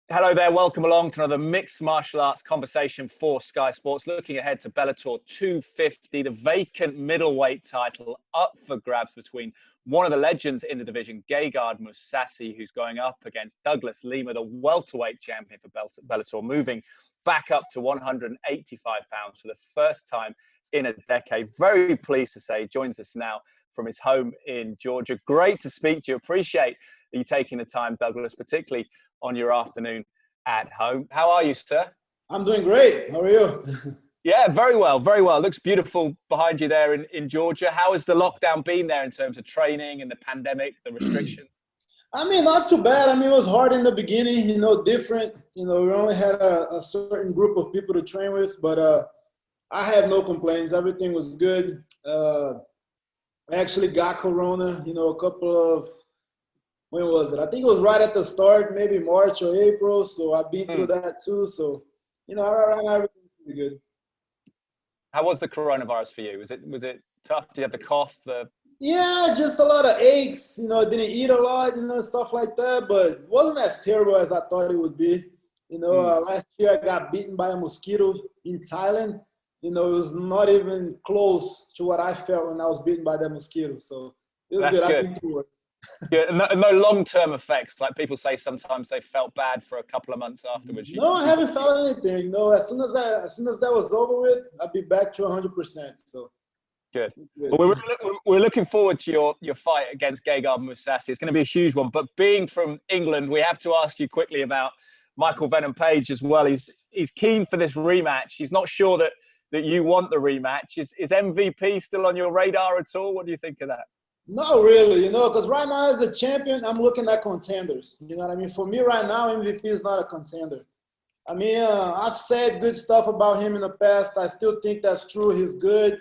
Hello there, welcome along to another mixed martial arts conversation for Sky Sports. Looking ahead to Bellator 250, the vacant middleweight title up for grabs between one of the legends in the division, Gegard Mousasi, who's going up against Douglas Lima, the welterweight champion for Bellator, moving back up to 185 pounds for the first time in a decade. Very pleased to say he joins us now from his home in Georgia. Great to speak to you. Appreciate you taking the time, Douglas, particularly on your afternoon at home. How are you, sir? I'm doing great. How are you? Yeah, very well, very well. Looks beautiful behind you there in Georgia. How has the lockdown been there in terms of training and the pandemic, the restrictions? I mean, not too bad. I mean, it was hard in the beginning, different. We only had a certain group of people to train with, but I had no complaints. Everything was good. I actually got Corona, a couple of, when was it? I think it was right at the start, maybe March or April. So I've been through that too. So, everything's pretty good. How was the coronavirus for you? Was it tough? Did you have the cough? Yeah, just a lot of aches. Didn't eat a lot, stuff like that. But it wasn't as terrible as I thought it would be. Last year I got bitten by a mosquito in Thailand. It was not even close to what I felt when I was bitten by that mosquito. So it was good. I think it worked. Yeah, no long-term effects. Like people say, sometimes they felt bad for a couple of months afterwards. No, I haven't felt anything. As soon as that was over with, I'll be back to 100%. So good. Well, we're looking forward to your fight against Gegard Mousasi. It's going to be a huge one. But being from England, we have to ask you quickly about Michael Venom Page as well. He's keen for this rematch. He's not sure that you want the rematch. Is MVP still on your radar at all? What do you think of that? Not really, because right now as a champion, I'm looking at contenders. You know what I mean? For me right now, MVP is not a contender. I mean, I've said good stuff about him in the past. I still think that's true. He's good.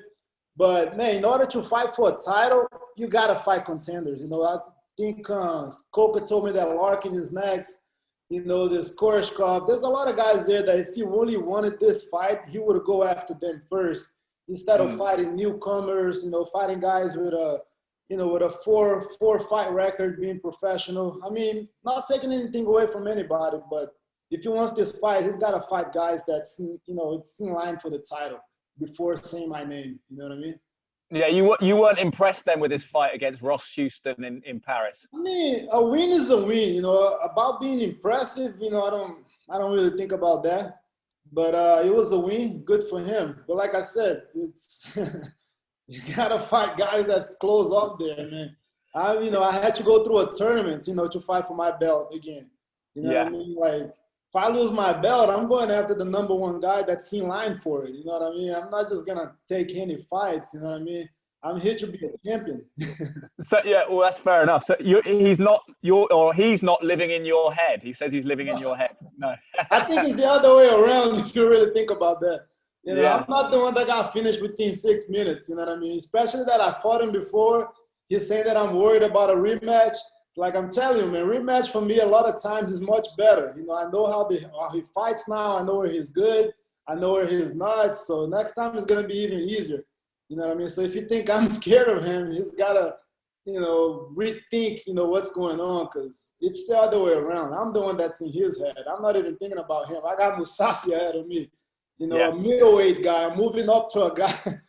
But, man, in order to fight for a title, you got to fight contenders. I think Coca told me that Larkin is next. There's Koreshkov. There's a lot of guys there that if he really wanted this fight, he would go after them first instead of fighting newcomers, fighting guys with a four fight record, being professional. I mean, not taking anything away from anybody, but if he wants this fight, he's got to fight guys that's, it's in line for the title before saying my name. You know what I mean? Yeah, you weren't impressed then with his fight against Ross Houston in Paris. I mean, a win is a win. About being impressive, I don't really think about that. But it was a win, good for him. But like I said, it's you gotta fight guys that's close up there, man. I had to go through a tournament, to fight for my belt again. You know what I mean? Like, if I lose my belt, I'm going after the number one guy that's in line for it. You know what I mean? I'm not just gonna take any fights. You know what I mean? I'm here to be a champion. So yeah, well that's fair enough. So he's not living in your head. He says he's living in your head. No. I think it's the other way around if you really think about that. I'm not the one that got finished within 6 minutes, you know what I mean? Especially that I fought him before. He's saying that I'm worried about a rematch. Like I'm telling you, man, rematch for me a lot of times is much better. I know how he fights now. I know where he's good. I know where he's not. So next time it's going to be even easier. You know what I mean? So if you think I'm scared of him, he's got to, rethink, what's going on, because it's the other way around. I'm the one that's in his head. I'm not even thinking about him. I got Mousasi ahead of me. A middleweight guy, moving up to a guy.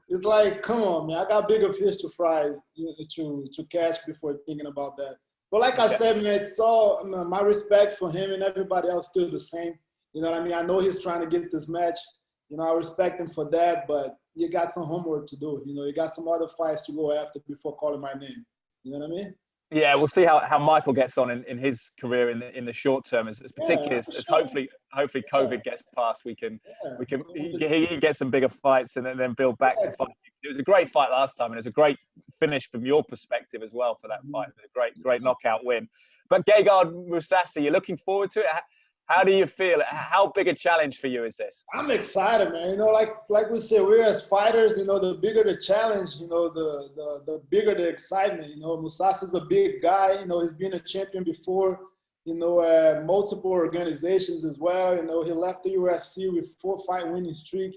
It's like, come on, man. I got bigger fish to fry, to catch before thinking about that. But like I said, man, it's all my respect for him and everybody else still the same. You know what I mean? I know he's trying to get this match. I respect him for that, but you got some homework to do. You got some other fights to go after before calling my name. You know what I mean? Yeah, we'll see how Michael gets on in his career in the short term, as particularly as hopefully COVID gets past. He get some bigger fights and then build back to fight. It was a great fight last time, and it was a great finish from your perspective as well for that fight. It was a great knockout win. But Gegard Mousasi, you're looking forward to it. How do you feel? How big a challenge for you is this? I'm excited, man. Like we say, we're as fighters, the bigger the challenge, the bigger the excitement. Mousasi's a big guy. He's been a champion before, multiple organizations as well. He left the UFC with 4-fight winning streak.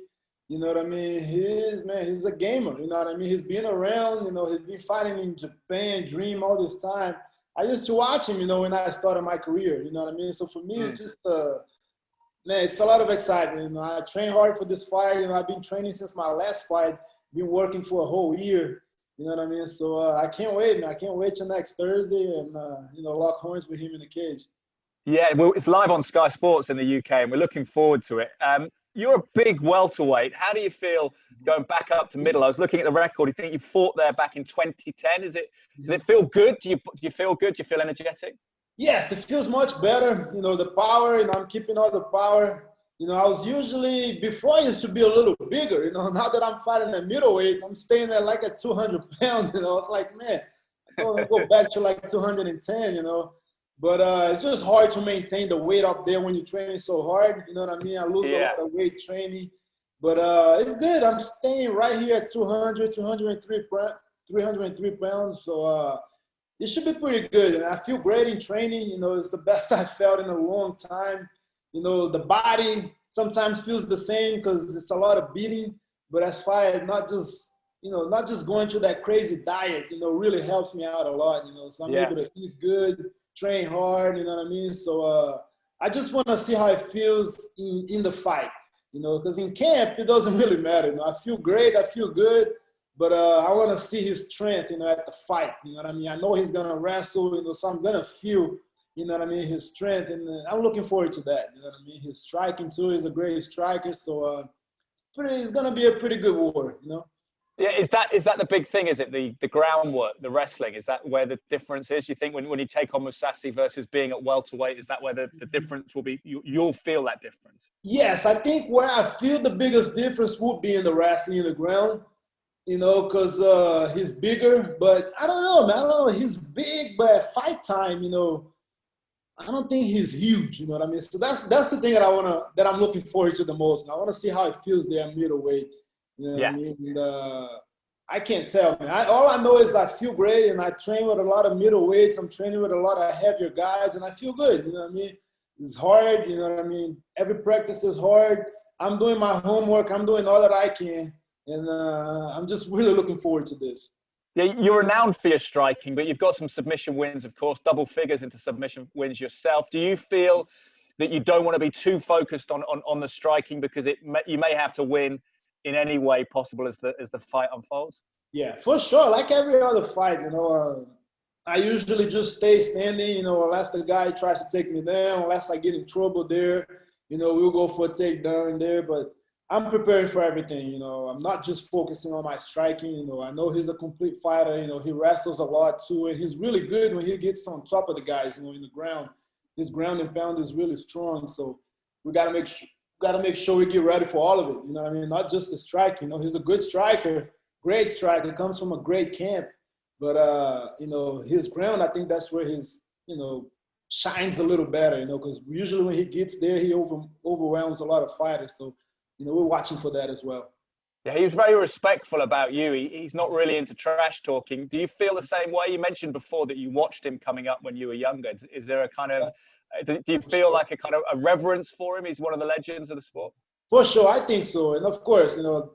You know what I mean? He's a gamer. You know what I mean? He's been around, he's been fighting in Japan, Dream all this time. I used to watch him, you know, when I started my career, you know what I mean? So for me, it's just, man, it's a lot of excitement. You know, I train hard for this fight. You know, I've been training since my last fight, been working for a whole year. You know what I mean? So I can't wait, man. I can't wait till next Thursday and, you know, lock horns with him in the cage. Yeah, well, it's live on Sky Sports in the UK, and we're looking forward to it. You're a big welterweight. How do you feel going back up to middle? I was looking at the record. You think you fought there back in 2010? Does it feel good? Do you feel good? Do you feel energetic? Yes, it feels much better. You know, the power, you know, I'm keeping all the power. You know, I was usually, before I used to be a little bigger, you know, now that I'm fighting at middleweight, I'm staying there like at 200 pounds, you know. It's like, man, I want to go back to like 210, you know. But it's just hard to maintain the weight up there when you're training so hard. You know what I mean? I lose a lot of weight training. But it's good. I'm staying right here at 303 pounds. So it should be pretty good. And I feel great in training. You know, it's the best I've felt in a long time. You know, the body sometimes feels the same because it's a lot of beating. But as far as not just going through that crazy diet, you know, really helps me out a lot. You know, so I'm able to eat good, train hard, you know what I mean? So I just want to see how it feels in the fight, you know, because in camp, it doesn't really matter. You know, I feel great, I feel good, but I want to see his strength, you know, at the fight, you know what I mean? I know he's going to wrestle, you know, so I'm going to feel, you know what I mean, his strength, and I'm looking forward to that, you know what I mean? His striking, too, he's a great striker, so it's going to be a pretty good war, you know? Yeah, is that the big thing? Is it the groundwork, the wrestling? Is that where the difference is? You think when you take on Mousasi versus being at welterweight, is that where the difference will be? You'll feel that difference? Yes, I think where I feel the biggest difference would be in the wrestling in the ground, you know, because he's bigger. But I don't know, man. I don't know. He's big, but at fight time, you know, I don't think he's huge. You know what I mean? So that's the thing that I'm looking forward to the most. And I want to see how it feels there at middleweight. You know what I mean? And, I can't tell, man. All I know is I feel great, and I train with a lot of middleweights. I'm training with a lot of heavier guys, and I feel good. You know what I mean? It's hard. You know what I mean? Every practice is hard. I'm doing my homework. I'm doing all that I can, and I'm just really looking forward to this. Yeah, you're renowned for your striking, but you've got some submission wins, of course, double figures into submission wins yourself. Do you feel that you don't want to be too focused on the striking because you may have to win in any way possible as the fight unfolds? Yeah, for sure. Like every other fight, you know, I usually just stay standing, you know, unless the guy tries to take me down, unless I get in trouble there, you know, we'll go for a takedown there. But I'm preparing for everything, you know. I'm not just focusing on my striking, you know. I know he's a complete fighter, you know. He wrestles a lot too, and he's really good when he gets on top of the guys, you know, in the ground. His ground and pound is really strong, so we got to make sure we get ready for all of it, you know what I mean? Not just the striking, you know. He's a good striker, great striker, comes from a great camp. But, you know, his ground, I think that's where his, you know, shines a little better, you know, because usually when he gets there, he overwhelms a lot of fighters. So, you know, we're watching for that as well. Yeah, he was very respectful about you. He's not really into trash talking. Do you feel the same way? You mentioned before that you watched him coming up when you were younger. Is there a kind of, do you feel like a kind of a reverence for him? He's one of the legends of the sport. For sure, I think so. And of course, you know,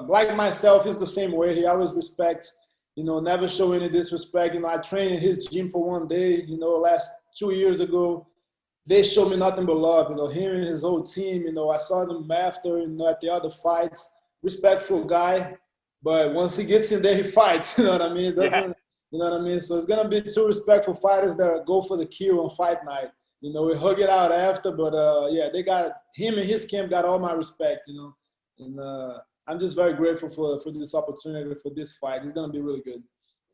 like myself, he's the same way. He always respects, you know, never show any disrespect. You know, I trained in his gym for one day, you know, last 2 years ago. They showed me nothing but love, you know, him and his whole team. You know, I saw them after, you know, at the other fights. Respectful guy, but once he gets in there, he fights. You know what I mean? You know what I mean? So it's gonna be two respectful fighters that go for the kill on fight night. You know, we hug it out after, but yeah, they got him and his camp got all my respect. You know, and I'm just very grateful for this opportunity for this fight. It's gonna be really good.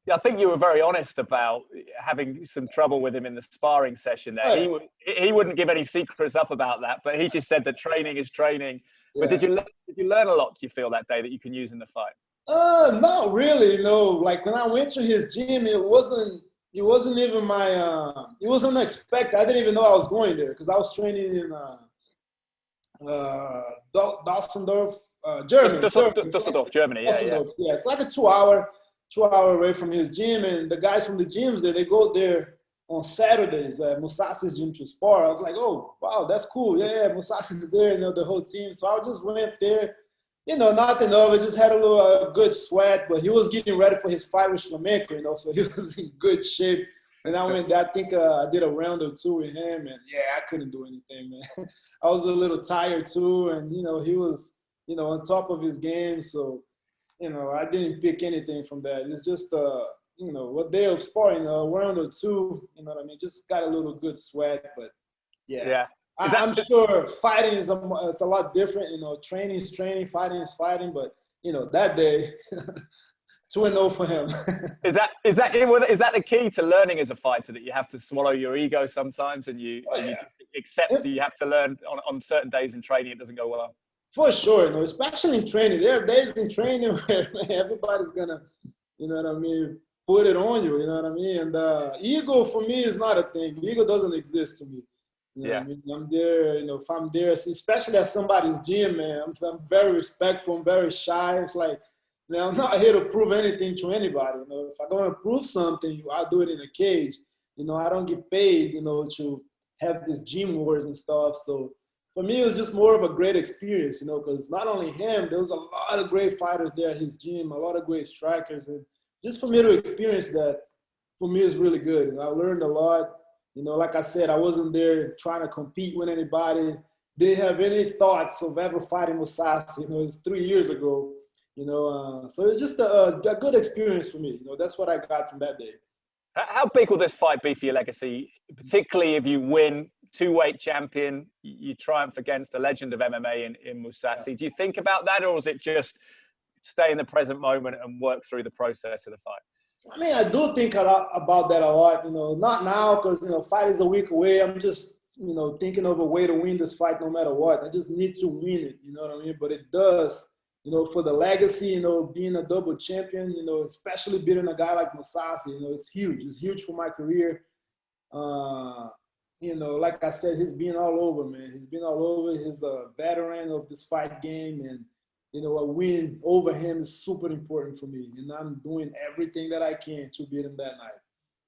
Yeah, I think you were very honest about having some trouble with him in the sparring session there. Oh, yeah. He wouldn't give any secrets up about that, but he just said that training is training. Yeah. But did you learn a lot, do you feel, that day that you can use in the fight? Not really, you know. Like when I went to his gym, it wasn't even my it wasn't expected. I didn't even know I was going there because I was training in Düsseldorf, Germany. Düsseldorf, Germany, yeah. Yeah, it's like a 2 hour away from his gym, and the guys from the gyms there, they go there on Saturdays at Mousasi's gym to spar. I was like, oh, wow, that's cool. Yeah, Mousasi's there, you know, the whole team. So I just went there, you know, nothing over, just had a little good sweat, but he was getting ready for his fight with Flamenco, you know, so he was in good shape. And I went there, I think I did a round or two with him, and yeah, I couldn't do anything, man. I was a little tired too, and, you know, he was, you know, on top of his game. So, you know, I didn't pick anything from that. It's just, you know, what day of sparring, a round or two, you know what I mean? Just got a little good sweat, but yeah. Yeah. I'm sure fighting is it's a lot different. You know, training is training, fighting is fighting, but, you know, that day, 2-0 for him. Is that the key to learning as a fighter, that you have to swallow your ego sometimes, and you accept that you have to learn on certain days in training it doesn't go well? For sure, you know, especially in training. There are days in training where, man, everybody's gonna, you know what I mean, put it on you. You know what I mean? And ego for me is not a thing. Ego doesn't exist to me. You know what I mean? I'm there, you know, if I'm there, especially at somebody's gym, man, I'm very respectful. I'm very shy. It's like, man, I'm not here to prove anything to anybody. You know, if I'm going to prove something, I'll do it in a cage. You know, I don't get paid, you know, to have these gym wars and stuff. So for me, it was just more of a great experience, you know, because not only him, there was a lot of great fighters there at his gym, a lot of great strikers. And just for me to experience that, for me, is really good. And I learned a lot. You know, like I said, I wasn't there trying to compete with anybody. Didn't have any thoughts of ever fighting Mousasi. You know, it was 3 years ago. You know, so it's just a good experience for me. You know, that's what I got from that day. How big will this fight be for your legacy, particularly if you win two-weight champion, you triumph against a legend of MMA in Mousasi? Yeah. Do you think about that, or is it just stay in the present moment and work through the process of the fight? I mean, I do think about that a lot. You know, not now because, you know, fight is a week away. I'm just, you know, thinking of a way to win this fight no matter what. I just need to win it. You know what I mean? But it does. You know, for the legacy, you know, being a double champion, you know, especially beating a guy like Mousasi, you know, it's huge. It's huge for my career. You know, like I said, he's been all over, man. He's been all over. He's a veteran of this fight game. And, you know, a win over him is super important for me. And I'm doing everything that I can to beat him that night.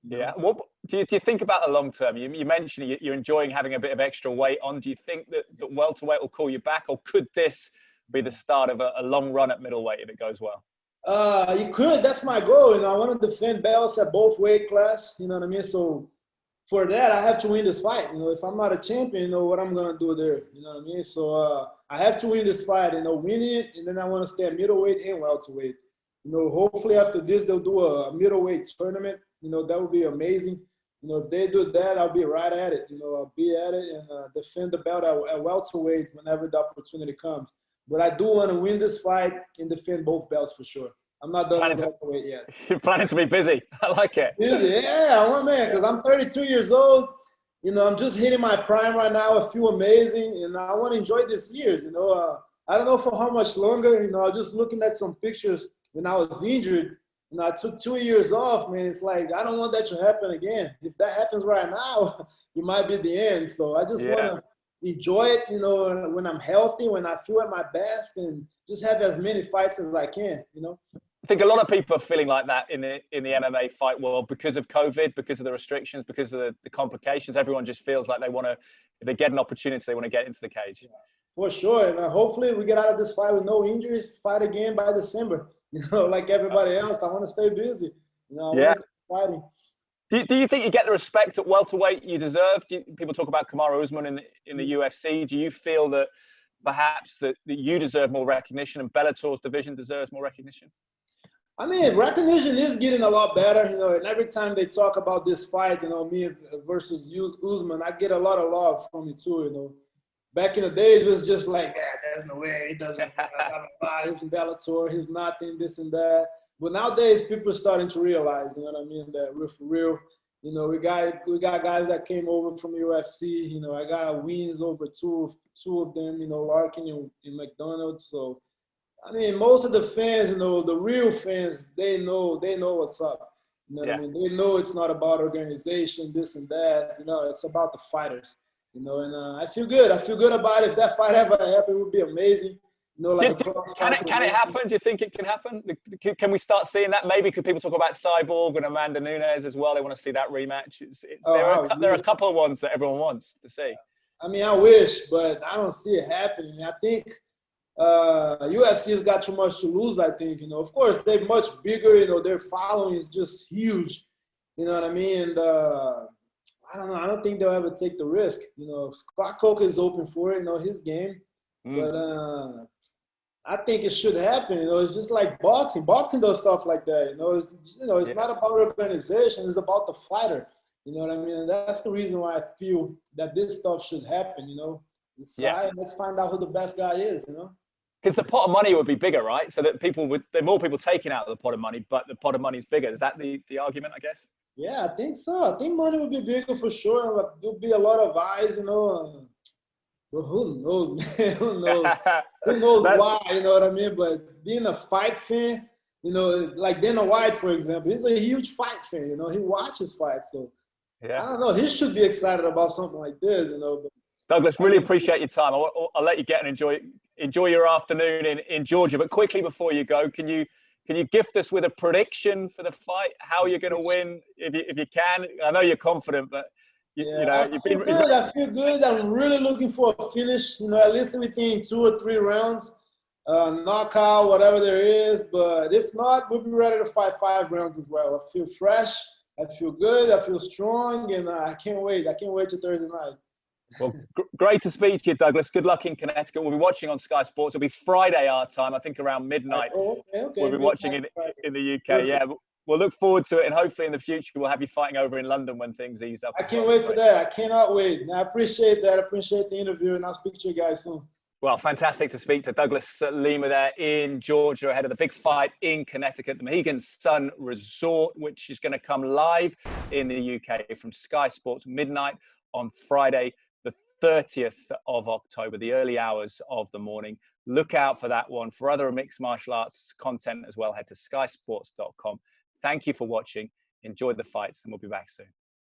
Yeah. What do you think about the long term? You mentioned you're enjoying having a bit of extra weight on. Do you think that welterweight will call you back, or could this be the start of a long run at middleweight if it goes well? You could. That's my goal. You know, I want to defend belts at both weight class. You know what I mean? So for that, I have to win this fight. You know, if I'm not a champion, you know what I'm gonna do there. You know what I mean? So I have to win this fight. You know, win it, and then I want to stay at middleweight and welterweight. You know, hopefully after this they'll do a middleweight tournament. You know, that would be amazing. You know, if they do that, I'll be right at it. You know, I'll be at it and defend the belt at welterweight whenever the opportunity comes. But I do want to win this fight and defend both belts for sure. I'm not done with welterweight yet. You're planning to be busy. I like it. Busy, yeah, I want, man, because I'm 32 years old. You know, I'm just hitting my prime right now. I feel amazing, and I want to enjoy these years. You know, I don't know for how much longer. You know, I was just looking at some pictures when I was injured. You know, I took 2 years off, man. It's like, I don't want that to happen again. If that happens right now, it might be the end. So I just want to enjoy it, you know, when I'm healthy, when I feel at my best, and just have as many fights as I can, you know. I think a lot of people are feeling like that in the MMA fight world because of COVID, because of the restrictions, because of the complications. Everyone just feels like they want to, if they get an opportunity, they want to get into the cage. For sure. And hopefully we get out of this fight with no injuries, fight again by December. You know, like everybody else, I want to stay busy. You know, I want to keep fighting. Do you think you get the respect at welterweight you deserve? People talk about Kamaru Usman in the UFC. Do you feel that perhaps that you deserve more recognition and Bellator's division deserves more recognition? I mean, recognition is getting a lot better, you know, and every time they talk about this fight, you know, me versus Usman, I get a lot of love from it too, you know. Back in the days, it was just like, there's no way, he doesn't, he's in Bellator, he's nothing, this and that. But nowadays, people are starting to realize, you know what I mean, that we're for real. You know, we got guys that came over from UFC. You know, I got wins over two of them, you know, Larkin and McDonald's. So, I mean, most of the fans, you know, the real fans, they know what's up. You know what I mean? They know it's not about organization, this and that. You know, it's about the fighters. You know, and I feel good. I feel good about it. If that fight ever happened, it would be amazing. You know, like can it happen? Do you think it can happen? Can we start seeing that? Maybe could people talk about Cyborg and Amanda Nunes as well? They want to see that rematch. There are a couple of ones that everyone wants to see. I mean, I wish, but I don't see it happening. I think UFC has got too much to lose, I think. You know, of course, they're much bigger. You know, their following is just huge. You know what I mean? And I don't know. I don't think they'll ever take the risk. You know, Scott Coker is open for it. You know, his game. But I think it should happen. You know, it's just like boxing. Boxing does stuff like that. It's not about organization. It's about the fighter. You know what I mean? And that's the reason why I feel that this stuff should happen. You know, let's find out who the best guy is. You know. Because the pot of money would be bigger, right? So that there are more people taking out of the pot of money, but the pot of money is bigger. Is that the argument, I guess? Yeah, I think so. I think money would be bigger for sure. But there'll be a lot of eyes, you know. Well, who knows, man? Who knows? Who knows why, you know what I mean? But being a fight fan, you know, like Dana White, for example, he's a huge fight fan, you know. He watches fights. So, I don't know. He should be excited about something like this, you know. But Douglas, really appreciate your time. I'll let you get and enjoy your afternoon in Georgia. But quickly before you go, can you gift us with a prediction for the fight? How you're going to win, if you can? I know you're confident, but I feel good. I'm really looking for a finish. You know, at least within 2 or 3 rounds, knockout, whatever there is. But if not, we'll be ready to fight 5 rounds as well. I feel fresh. I feel good. I feel strong, and I can't wait. I can't wait till Thursday night. Well, great to speak to you, Douglas. Good luck in Connecticut. We'll be watching on Sky Sports. It'll be Friday our time, I think around midnight. Okay. We'll be watching in the UK. Yeah, we'll look forward to it, and hopefully in the future we'll have you fighting over in London when things ease up. I can't wait for that. I cannot wait. I appreciate that. I appreciate the interview, and I'll speak to you guys soon. Well, fantastic to speak to Douglas Lima there in Georgia ahead of the big fight in Connecticut, the Mohegan Sun Resort, which is going to come live in the UK from Sky Sports midnight on Friday, the 30th of October, the early hours of the morning. Look out for that one. For other mixed martial arts content as well, head to skysports.com. Thank you for watching. Enjoy the fights, and we'll be back soon.